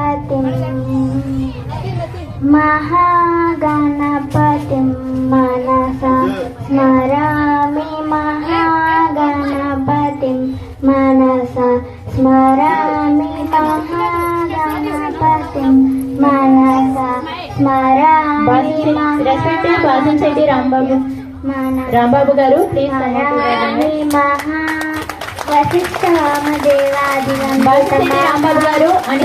गणपतिं महागणपतिं मनसा स्मरामि महागणपतिं मनसा स्मरामि महागणपतिं मनसा स्मरामि బాసింశెట్టి రాంబాబు గారు please Rambabu garu and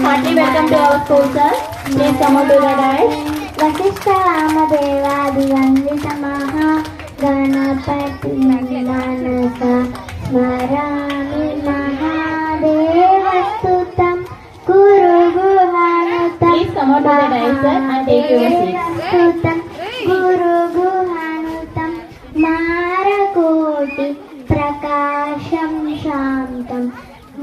heartily welcome to our school sir. Please come to the dais. Vasishtha రామదేవాదివందిత మహా గణపతి మనస స్మరామి మహాదేవస్తుతం గురు గుహానుతం. Please come to the dais sir and take your seat. గురు గుహానుతం మారకోటి ప్రకాశం శాంతం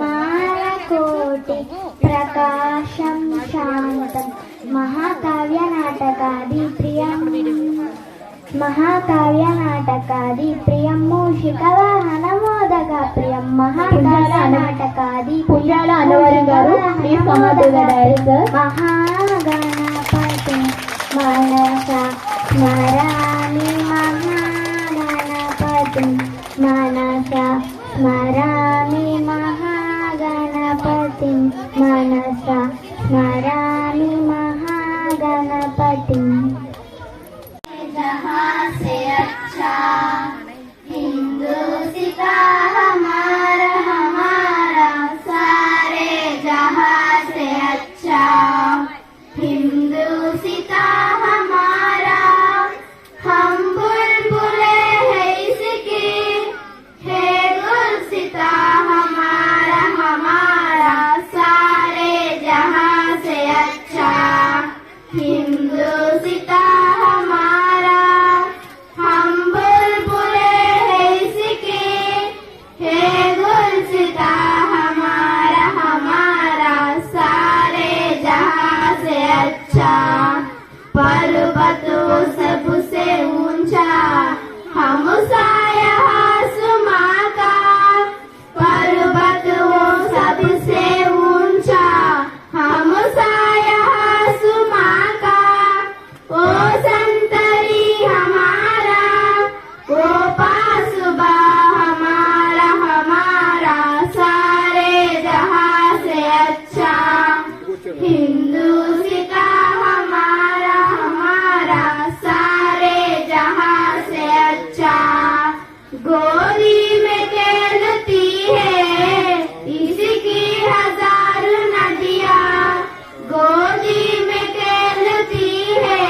మారకోటి ప్రకాశం శాంతం మహాకావ్య నాటకాది ప్రియం మూషిక వాహన మోదక ప్రియం మహాకావ్య నాటకాది Punjala Annavaram garu please come to the dais sir. Mahaganapati మనసా స్మరామి మహాగణపతి మనసా స్మరామి మహాగణపతి మనసా స్మరామి మహాగణపతి. जहाँ से अच्छा हिंदुस्ता हमारा सारे जहाँ से अच्छा हिंदुस्ता हमारा हम बुलबुले है इसकी है गुलसिता हमारा सारे जहाँ से अच्छा हिंदुस्ता पर्वतों सबसे ऊंचा हम साया आसमां का पर्वतों सबसे ऊंचा हम साया आसमां का ओ संतरी हमारा ओ पासुबा हमारा सारे जहां से अच्छा हिंदुस्ता सारे जहां से अच्छा गोरी में तैरती है इसकी हजार नदियां गोदी में तैरती है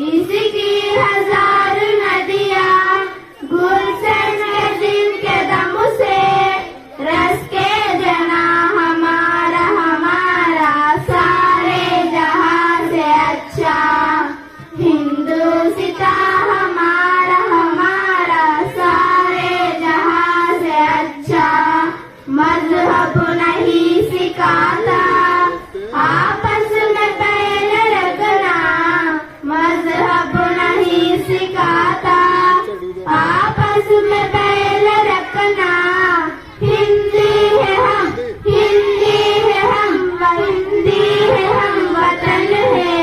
इसकी हजार नदियां गुलशन के दिन के दम से रस के जना हमारा सारे जहां से अच्छा हिंदुस्ता हमारा सारे जहां से अच्छा मजहब नहीं सिखाता आपस में बैल रखना मजहब नहीं सिखाता आपस में बैल रखना हिंदी है हम वतन है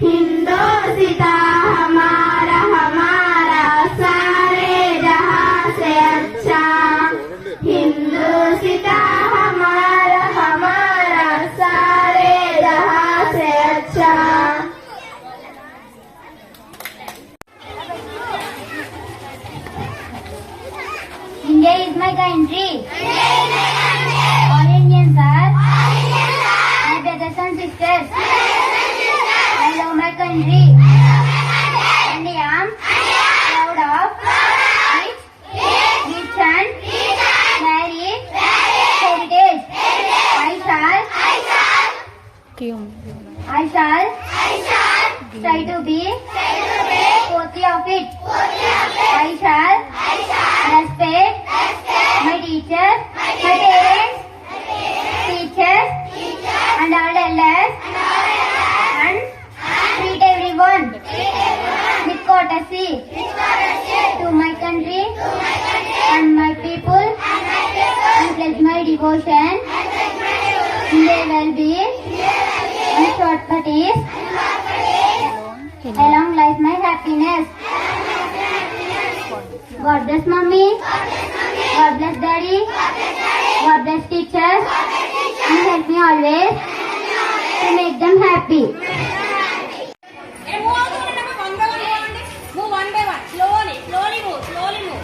हिंदुस्ता हमारा सारे जहां से अच्छा हिंदुस्ता हमारा सारे जहां से अच्छा. India is my country. All Indians are my brothers and sisters. I love my country and I am proud of its rich and varied heritage. I shall try to be worthy of it. I shall respect my teachers, my parents, teachers and all elders and treat everyone with courtesy to my country and my people and pledge my devotion in their healthy, and prosperous. Along life my happiness. God bless mommy. God bless daddy. God bless teachers. And help me always to make them happy. Move one by one. Slowly move. Slowly move.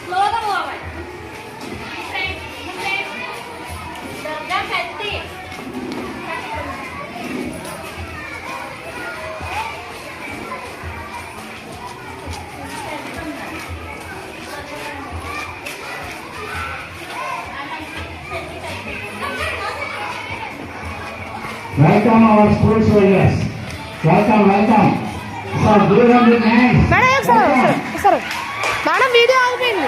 Slowly move. That's healthy. Welcome our school soldiers. Welcome. Sir, give them the hands. Madam madam video ఆగిపోయింది.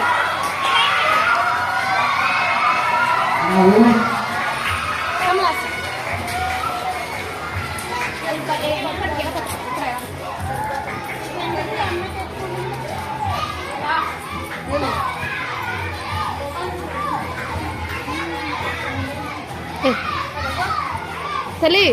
తల్లి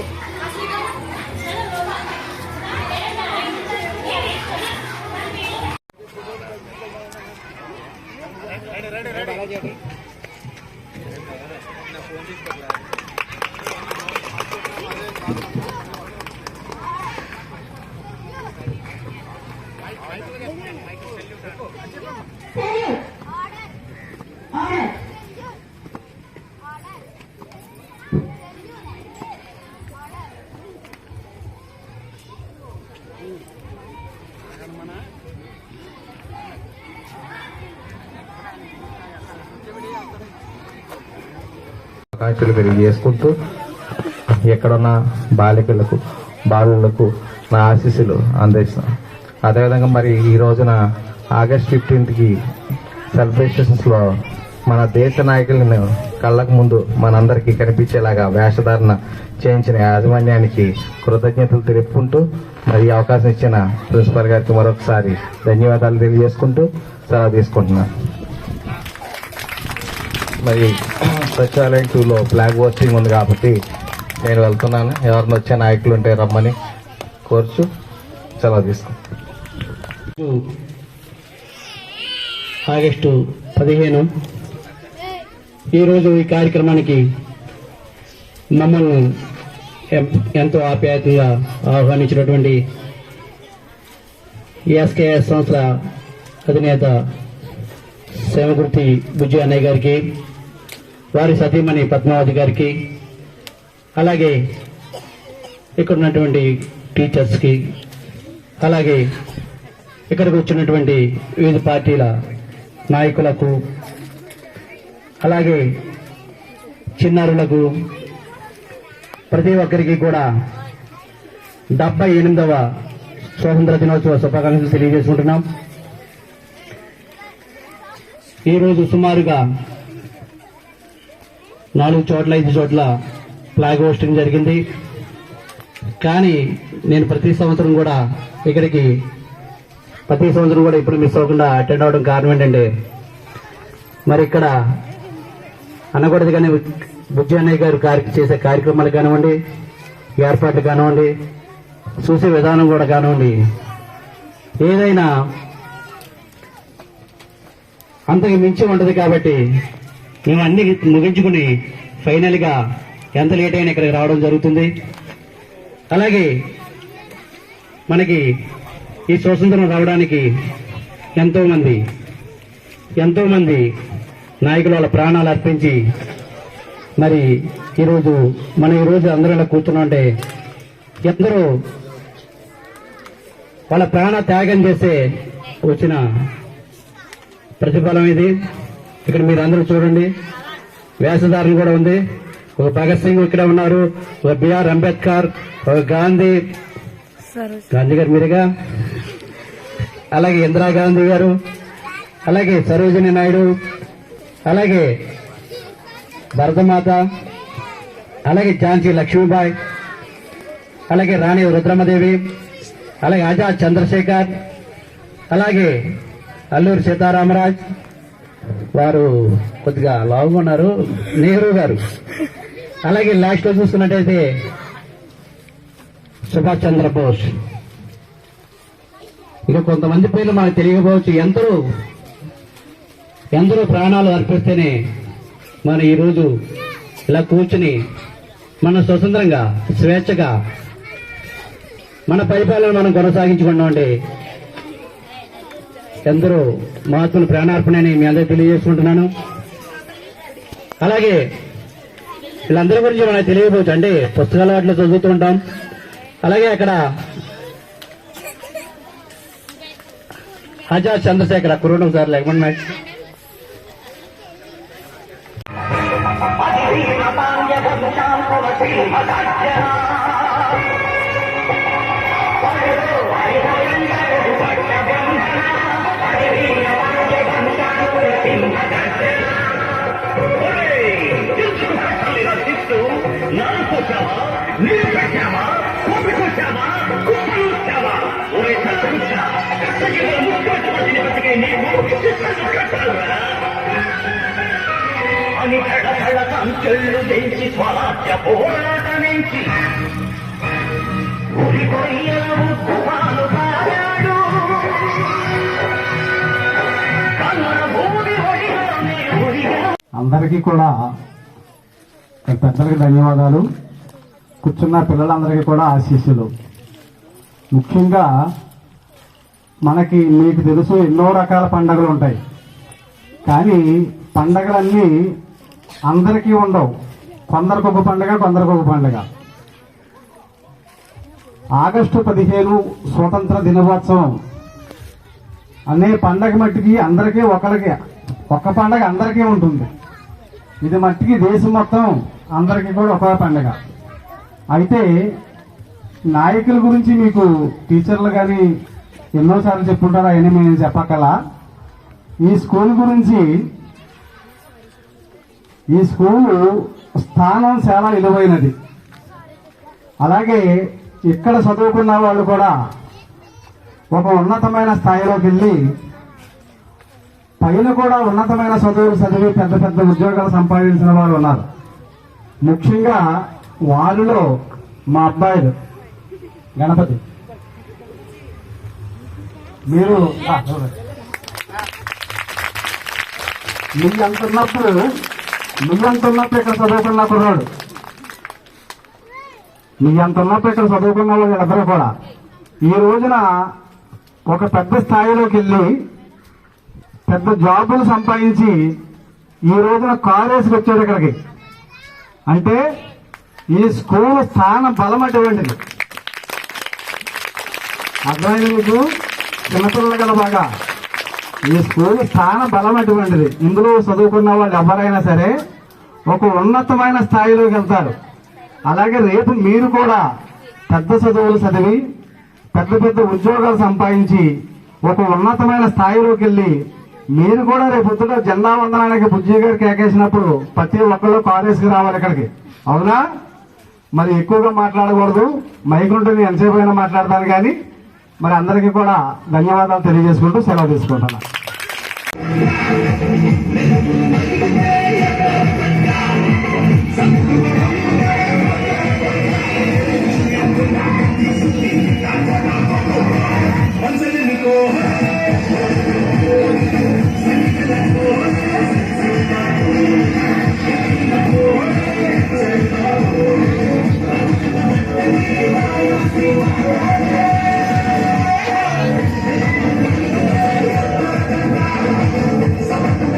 ఆకాంక్షలు తెలియజేసుకుంటూ ఎక్కడున్న బాలులకు నా ఆశీస్సులు అందిస్తున్నాను. అదేవిధంగా మరి ఈ రోజున ఆగస్ట్ 15కి సెలబ్రేషన్స్లో మన దేశ నాయకులను కళ్ళకు ముందు మనందరికీ కనిపించేలాగా వేషధారణ చేయించిన యాజమాన్యానికి కృతజ్ఞతలు తెలుపుకుంటూ మరి ఈ అవకాశం ఇచ్చిన ప్రిన్సిపల్ గారికి మరొకసారి ధన్యవాదాలు తెలియజేసుకుంటూ సెలవు తీసుకుంటున్నాను. మరి సచివాలయం 2లో ఫ్లాగ్ హోస్టింగ్ ఉంది కాబట్టి నేను వెళ్తున్నాను. ఎవరిని వచ్చే నాయకులు ఉంటే రమ్మని కోరుచు సెలవు తీసుకుంటాను. ఆగస్టు 15 ఈరోజు ఈ కార్యక్రమానికి మమ్మల్ని ఎంతో ఆప్యాయతంగా ఆహ్వానించినటువంటి ఎస్కేఎస్ సంస్థ అధినేత సేమకుర్తి బుజ్జి అన్నయ్య గారికి, వారి సతీమణి పద్మావతి గారికి, అలాగే ఇక్కడ ఉన్నటువంటి టీచర్స్కి, అలాగే ఇక్కడికి వచ్చినటువంటి వివిధ పార్టీల నాయకులకు, అలాగే చిన్నారులకు, ప్రతి ఒక్కరికి కూడా 78వ స్వాతంత్ర దినోత్సవ శుభాకాంక్షలు తెలియజేసుకుంటున్నాం. ఈరోజు సుమారుగా 4 చోట్ల 5 చోట్ల ఫ్లాగ్ హోస్టింగ్ జరిగింది. కానీ నేను ప్రతి సంవత్సరం కూడా ఇప్పుడు మిస్ అవ్వకుండా అటెండ్ అవ్వడం కారణం ఏంటంటే, మరి ఇక్కడ అనకూడదు కానీ బుజ్జి అన్నయ్య గారు చేసే కార్యక్రమాలు కానివ్వండి, ఏర్పాట్లు కానివ్వండి, చూసే విధానం కూడా కానివ్వండి, ఏదైనా అంతకు మించి ఉండదు. కాబట్టి మేము అన్ని ముగించుకుని ఫైనల్గా ఎంత లేట్ అయినా ఇక్కడికి రావడం జరుగుతుంది. అలాగే మనకి ఈ స్వాతంత్రం రావడానికి ఎంతో మంది నాయకులు వాళ్ళ ప్రాణాలు అర్పించి మరి ఈరోజు అందరూ ఇలా కూర్చున్నామంటే ఎందరో వాళ్ళ ప్రాణ త్యాగం చేసే వచ్చిన ప్రతిఫలం ఇది. ఇక్కడ మీరు అందరూ చూడండి, వేషధారణ కూడా ఉంది. ఒక భగత్ సింగ్ ఇక్కడ ఉన్నారు, ఒక బిఆర్ అంబేద్కర్, ఒక గాంధీ గారు మీరుగా, అలాగే ఇందిరాగాంధీ గారు, అలాగే సరోజిని నాయుడు, అలాగే భరతమాత, అలాగే ఝాన్సీ లక్ష్మీబాయి, అలాగే రాణి రుద్రమదేవి, అలాగే ఆజాద్ చంద్రశేఖర్, అలాగే అల్లూరి సీతారామరాజ్, వారు కొద్దిగా లావుగా ఉన్నారు, నెహ్రూ గారు, అలాగే లాస్ట్ లో చూసుకున్నట్టయితే సుభాష్ చంద్రబోస్. ఇక కొంతమంది పేర్లు మనకు తెలియకపోవచ్చు. ఎందరో ప్రాణాలు అర్పిస్తేనే మనం ఈరోజు ఇలా కూర్చుని మన స్వతంత్రంగా స్వేచ్ఛగా మన పరిపాలన మనం కొనసాగించుకున్నామండి. ఎందరో మహాత్ముల ప్రాణార్పణని మీ అందరికీ తెలియజేసుకుంటున్నాను. అలాగే వీళ్ళందరి గురించి మనకు తెలియకపోవచ్చు, అంటే పుస్తకాల వాటిలో చదువుతూ ఉంటాం. అలాగే అక్కడ ఆజాద్ చంద్రశేఖర్ కుర్రోడు సార్ లెగమన్ మ్యాచ్. అని కడకడ కంచెళ్ళు తెంచి స్వరాజ్య పోరాటమించి ఉరి కొయ్యల ఉద్యమాలు పాడాడు. కన్న భూమి ఒడిలోనే ఉరిగా. అందరికీ కూడా పెద్దలకి ధన్యవాదాలు. కూర్చున్న పిల్లలందరికీ కూడా ఆశీస్సులు. ముఖ్యంగా మనకి మీకు తెలుసు ఎన్నో రకాల పండుగలు ఉంటాయి, కానీ పండగలన్నీ అందరికీ ఉండవు. కొందరికి ఒక పండుగ, కొందరికి ఒక పండుగ. ఆగస్టు 15 స్వతంత్ర దినోత్సవం అనే పండగ మట్టికి అందరికీ ఒక్క పండగ అందరికీ ఉంటుంది. ఇది మట్టికి దేశం మొత్తం అందరికీ కూడా ఒక పండగ. అయితే నాయకుల గురించి మీకు టీచర్లు కానీ ఎన్నోసార్లు చెప్పుంటారు, అవన్నీ మేము చెప్పకలా. ఈ స్కూల్ గురించి, ఈ స్కూలు స్థానం చాలా విలువైనది. అలాగే ఇక్కడ చదువుకున్న వాళ్ళు కూడా ఒక ఉన్నతమైన స్థాయిలోకి వెళ్ళి పైన కూడా ఉన్నతమైన చదువులు చదివి పెద్ద పెద్ద ఉద్యోగాలు సంపాదించిన వాళ్ళు ఉన్నారు. ముఖ్యంగా వారిలో మా అబ్బాయిలు గణపతి. మీరు నువ్వంటున్నప్పుడు ఇక్కడ చదువుకున్న కుర్రాడు, నువ్వంటున్నప్పుడు ఇక్కడ చదువుకున్న వాళ్ళందరూ కూడా ఈ రోజున ఒక పెద్ద స్థాయిలోకి వెళ్ళి పెద్ద జాబులు సంపాదించి ఈ రోజున కాలేజీకి వచ్చాడు ఇక్కడికి. అంటే ఈ స్కూల్ స్థాన బలం అటువంటిది. అర్థమైంది మీకు? చిన్నపిల్లలు కదా బాగా. ఈ స్కూల్ స్థాన బలం అటువంటిది. ఇందులో చదువుకున్న వాళ్ళు ఎవరైనా సరే ఒక ఉన్నతమైన స్థాయిలోకి వెళ్తారు. అలాగే రేపు మీరు కూడా పెద్ద చదువులు చదివి పెద్ద పెద్ద ఉద్యోగాలు సంపాదించి ఒక ఉన్నతమైన స్థాయిలోకి వెళ్ళి మీరు కూడా రేపు పొద్దున జెండా వందనానికి బుజ్జి గారు కేకేసినప్పుడు ప్రతి ఒక్కళ్ళు కాలేజీకి రావాలి ఇక్కడికి. అవునా? మరి ఎక్కువగా మాట్లాడకూడదు, మైక్ ఉంటుంది ఎంతసేపు అయినా మాట్లాడతాను. కానీ మరి అందరికీ కూడా ధన్యవాదాలు తెలియజేసుకుంటూ సెలవు తీసుకుంటున్నాను. Some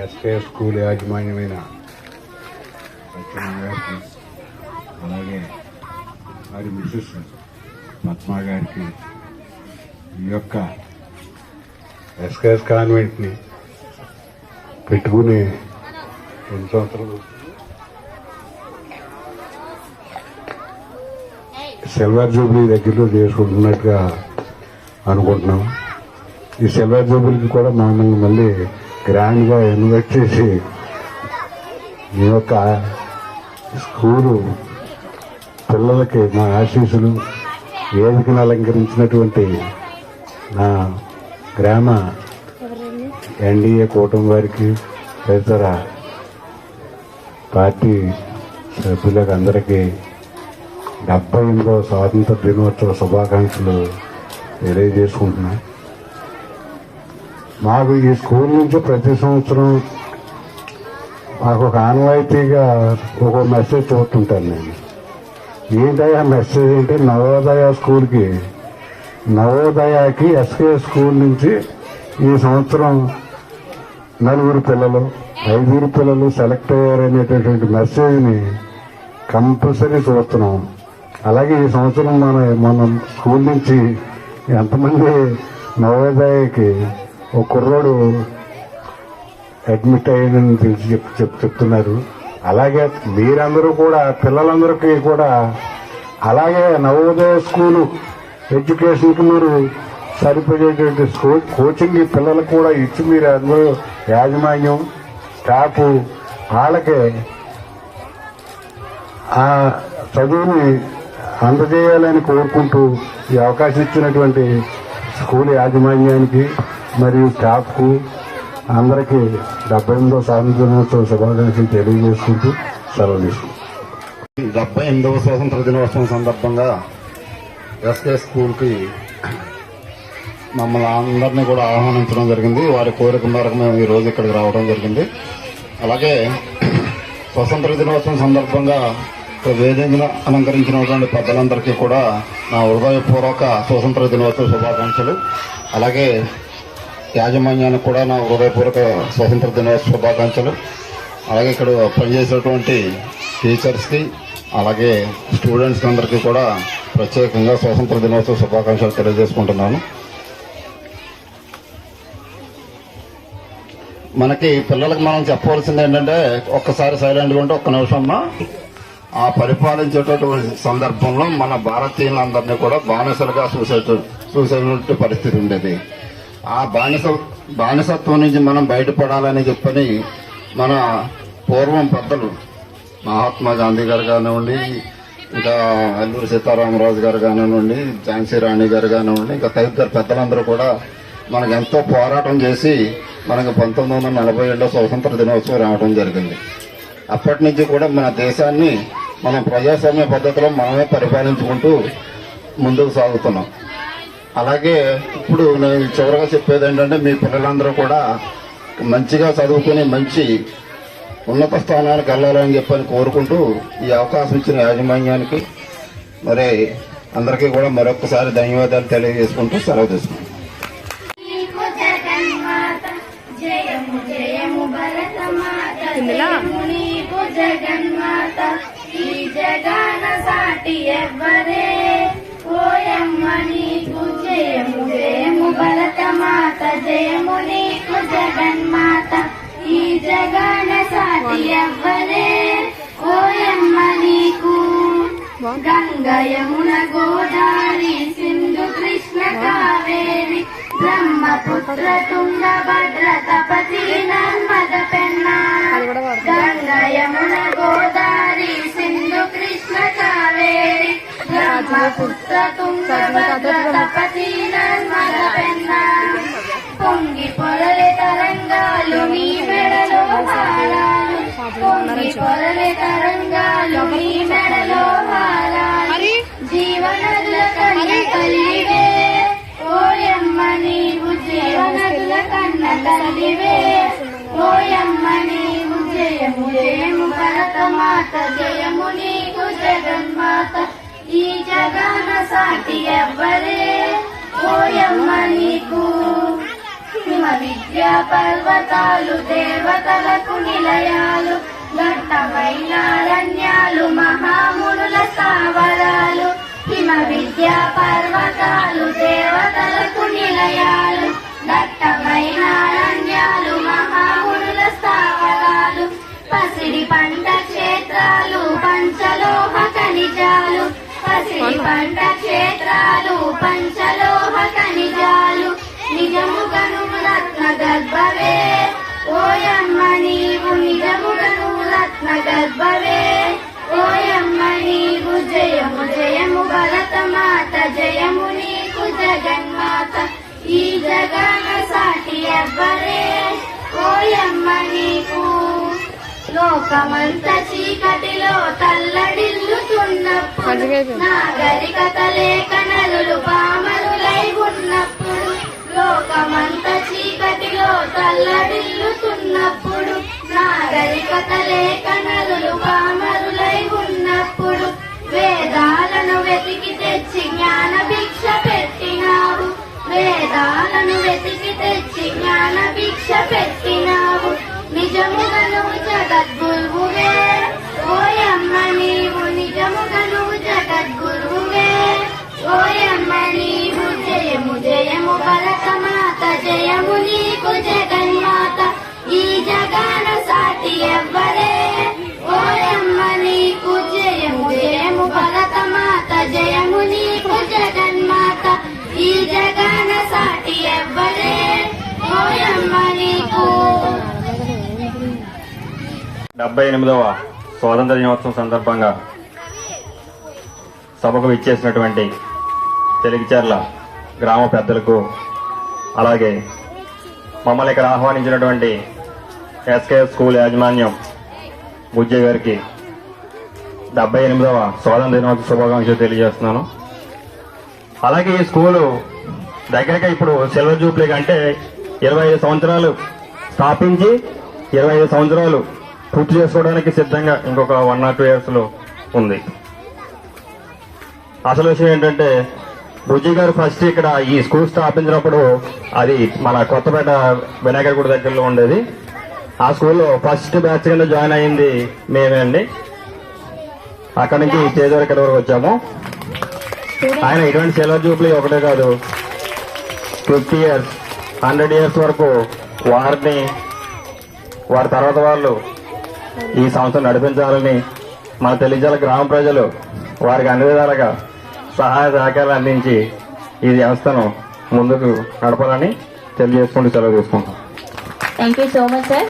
ఎస్కే స్కూల్ యాజమాన్యమైన సత్యనారాయణ గారికి, అలాగే వారి మిస్సెస్ పద్మ గారికి, ఈ యొక్క ఎస్కేఎస్ కాన్వెంట్ని పెట్టుకుని 2 సంవత్సరాలు సిల్వర్ జూబ్లీ దగ్గరలో చేసుకుంటున్నట్టుగా అనుకుంటున్నాం. ఈ సిల్వర్ జూబ్లీకి కూడా మమ్మల్ని మళ్ళీ గ్రాండ్గా ఇన్వైట్ చేసి ఈ యొక్క స్కూలు పిల్లలకి మా ఆశీస్సులు, వేదికను అలంకరించినటువంటి నా గ్రామ ఎన్డీఏ కూటమి వారికి, తదితర పార్టీ సభ్యులకు అందరికీ 78వ స్వాతంత్ర దినోత్సవ శుభాకాంక్షలు తెలియజేసుకుంటున్నాం. మాకు ఈ స్కూల్ నుంచి ప్రతి సంవత్సరం మాకు ఒక ఆనవాయితీగా ఒక మెసేజ్ చూస్తుంటాను నేను. ఏంటయ్యా మెసేజ్ అంటే, నవోదయకి ఎస్కే స్కూల్ నుంచి ఈ సంవత్సరం 4 పిల్లలు 5 పిల్లలు సెలెక్ట్ అయ్యారనేటటువంటి మెసేజ్ని కంపల్సరీ చూస్తున్నాం. అలాగే ఈ సంవత్సరం మనం స్కూల్ నుంచి ఎంతమంది నవోదయకి ఒక కుర్రోడు అడ్మిట్ అయ్యాడని తెలిసి చెప్తున్నారు. అలాగే మీరందరూ కూడా, పిల్లలందరికీ కూడా అలాగే నవోదయ స్కూలు ఎడ్యుకేషన్కి మీరు సరిపోయేటువంటి కోచింగ్ పిల్లలకు కూడా ఇచ్చి, మీరు అందరూ యాజమాన్యం, స్టాఫ్ వాళ్ళకి ఆ చదువుని అందజేయాలని కోరుకుంటూ ఈ అవకాశం ఇచ్చినటువంటి స్కూల్ యాజమాన్యానికి మరియు స్టాఫ్కు అందరికీ 78వ స్వాతంత్ర దినోత్సవ శుభాకాంక్షలు తెలియజేసుకుంటూ సెలవు తీసుకుంటాం. 78వ స్వాతంత్ర దినోత్సవం సందర్భంగా ఎస్కే స్కూల్కి మమ్మల్ని అందరినీ కూడా ఆహ్వానించడం జరిగింది. వారి కోరిక మేరకు మేము ఈరోజు ఇక్కడికి రావడం జరిగింది. అలాగే స్వతంత్ర దినోత్సవం సందర్భంగా వేదికను అలంకరించినటువంటి పెద్దలందరికీ కూడా నా హృదయపూర్వక స్వతంత్ర దినోత్సవ శుభాకాంక్షలు. అలాగే యాజమాన్యానికి కూడా నా హృదయపూర్వక స్వతంత్ర దినోత్సవ శుభాకాంక్షలు. అలాగే ఇక్కడ పనిచేసేటువంటి టీచర్స్కి, అలాగే స్టూడెంట్స్ అందరికీ కూడా ప్రత్యేకంగా స్వతంత్ర దినోత్సవ శుభాకాంక్షలు తెలియజేసుకుంటున్నాను. మనకి పిల్లలకు మనం చెప్పవలసింది ఏంటంటే, ఒక్కసారి సైలెంట్గా ఉంటే ఒక్క నిమిషం అమ్మా. ఆ పరిపాలించేటటువంటి సందర్భంలో మన భారతీయులందరినీ కూడా బానిసలుగా చూసేటువంటి పరిస్థితి ఉండేది. ఆ బానిసత్వం నుంచి మనం బయటపడాలని చెప్పని మన పూర్వం పెద్దలు మహాత్మా గాంధీ గారు కానివ్వండి, ఇంకా అల్లూరి సీతారామరాజు గారు కానివ్వండి, ఝాన్సీ రాణి గారు కానివ్వండి, ఇంకా తదితర పెద్దలందరూ కూడా మనకు ఎంతో పోరాటం చేసి మనకు 1947 స్వతంత్ర దినోత్సవం రావడం జరిగింది. అప్పటి నుంచి కూడా మన దేశాన్ని మనం ప్రజాస్వామ్య పద్ధతిలో మనమే పరిపాలించుకుంటూ ముందుకు సాగుతున్నాం. అలాగే ఇప్పుడు నేను చివరగా చెప్పేది ఏంటంటే, మీ పిల్లలందరూ కూడా మంచిగా చదువుకుని మంచి ఉన్నత స్థానాలకు వెళ్ళాలని చెప్పని కోరుకుంటూ ఈ అవకాశం ఇచ్చిన యాజమాన్యానికి మరి అందరికీ కూడా మరొకసారి ధన్యవాదాలు తెలియజేసుకుంటూ సెలవు తీసుకుంటాం. భరతమాత జయము నీకు జగన్మాత ఈ జగన సాటి ఎవ్వరే ఓయమ్మ నీకు జయము జయము భరతమాత జయము నీకు జగన్మాత ఈ జగన సాటి ఎవ్వరే ఓయమ్మ నీకు గంగ యమున గోదావరి సింధు కృష్ణ కావేరి బ్రహ్మపుత్ర తుంగ భద్ర తపతి నర్మద పెన్నా గంగ యమున గోదావరి సింధు కృష్ణ కావేరి బ్రహ్మపుత్ర తుంగ భద్ర తపతి నర్మద పెన్నా పొంగి పొరలే తరంగాలు నీ మెడలో హారాలు పొంగి పొరలే తరంగాలు నీ మెడలో హారాలు జీవనదుల కన్న తల్లివే ఓయమ్మ నీవు జీవనదుల కన్న తల్లివే ఓయమ్మ నీవు జయము జయము భరతమాత జయము నీకు జగన్మాత ఈ జగన సాటి ఎవ్వరే ఓయమ్మ నీకు హిమ విద్యా పర్వతాలు దేవతలకు నిలయాలు ఘట్టమైన అరణ్యాలు మహామునుల స్థావరాలు హిమ విద్యా పర్వతాలు దేవతలకు నిలయాలు ఘట్టమైన అరణ్యాలు మహామునుల స్థావరాలు పసిడి పంట క్షేత్రాలు పంచలోహ ఖనిజాలు పసిడి పంట క్షేత్రాలు పంచలోహ ఖనిజాలు నిజముగను రత్న గర్భవే ఓయమ్మ నీవు నిజముగను రత్న గర్భవే ఓయమ్మ నీవు జయము జయము భరతమాత జయము నీకు జగన్మాత ఈ జగన సాటి ఎవ్వరే ఓయమ్మ నీకు లోకమంత చీకటిలో తల్లడిల్లుతున్నప్పుడు నాగరికత లేక నరులు పామరులై ఉన్నప్పుడు లోకమంత చీకటిలో తల్లడిల్లుతున్నప్పుడు నాగరికత లేక నరులు పామరులై ఉన్నప్పుడు వేదాలను వెతికి తెచ్చి జ్ఞాన భిక్ష పెట్టినావు వేదాలను వెతికి తెచ్చి జ్ఞాన భిక్ష పెట్టినావు నిజముగను జగద్గురువే ఓయమ్మ నీవు నిజముగను జగద్గురువే ఓయమ్మ నీవు జయము జయము భరతమాత జయము నీకు జగన్మాత ఈ జగన సాటి ఎవ్వరే ఓయమ్మ నీకు జయము జయము భరతమాత జయము నీకు జగన్మాత ఈ జగన సాటి ఎవ్వరే ఓయమ్మ నీకు 78వ స్వాతంత్ర దినోత్సవం సందర్భంగా సభకు విచ్చేసినటువంటి తెలుగుచర్ల గ్రామ పెద్దలకు అలాగే మమ్మల్ని ఇక్కడ ఆహ్వానించినటువంటి ఎస్కేఎస్ స్కూల్ యాజమాన్యం బుజ్జయ్య గారికి 78వ స్వాతంత్ర దినోత్సవ శుభాకాంక్షలు తెలియజేస్తున్నాను. అలాగే ఈ స్కూలు దగ్గరగా ఇప్పుడు సిల్వర్ జూబ్లీ అంటే 25 సంవత్సరాలు స్థాపించి 25 సంవత్సరాలు పూర్తి చేసుకోవడానికి సిద్ధంగా ఇంకొక 1 or 2 years లో ఉంది. అసలు విషయం ఏంటంటే బుజ్జి గారు ఫస్ట్ ఇక్కడ ఈ స్కూల్ స్థాపించినప్పుడు అది మన కొత్తపేట వినాయకర్ గుడి దగ్గరలో ఉండేది. ఆ స్కూల్లో ఫస్ట్ బ్యాచ్ కింద జాయిన్ అయింది మేమే అండి. అక్కడి నుంచి స్టేజ్ వరకు ఇక్కడ వరకు వచ్చాము. ఆయన ఇటువంటి సిల్వర్ జూబ్లీ ఒకటే కాదు 50 years 100 years వరకు వారి తర్వాత వాళ్ళు ఈ సంస్థను నడిపించాలని మన తెలుగుజాల గ్రామ ప్రజలు వారికి అన్ని విధాలుగా సహాయ సహకారాలు అందించి ఈ వ్యవస్థను ముందుకు నడపాలని తెలియజేసుకుంటూ సెలవు తీసుకుంటాం. Thank you so much sir.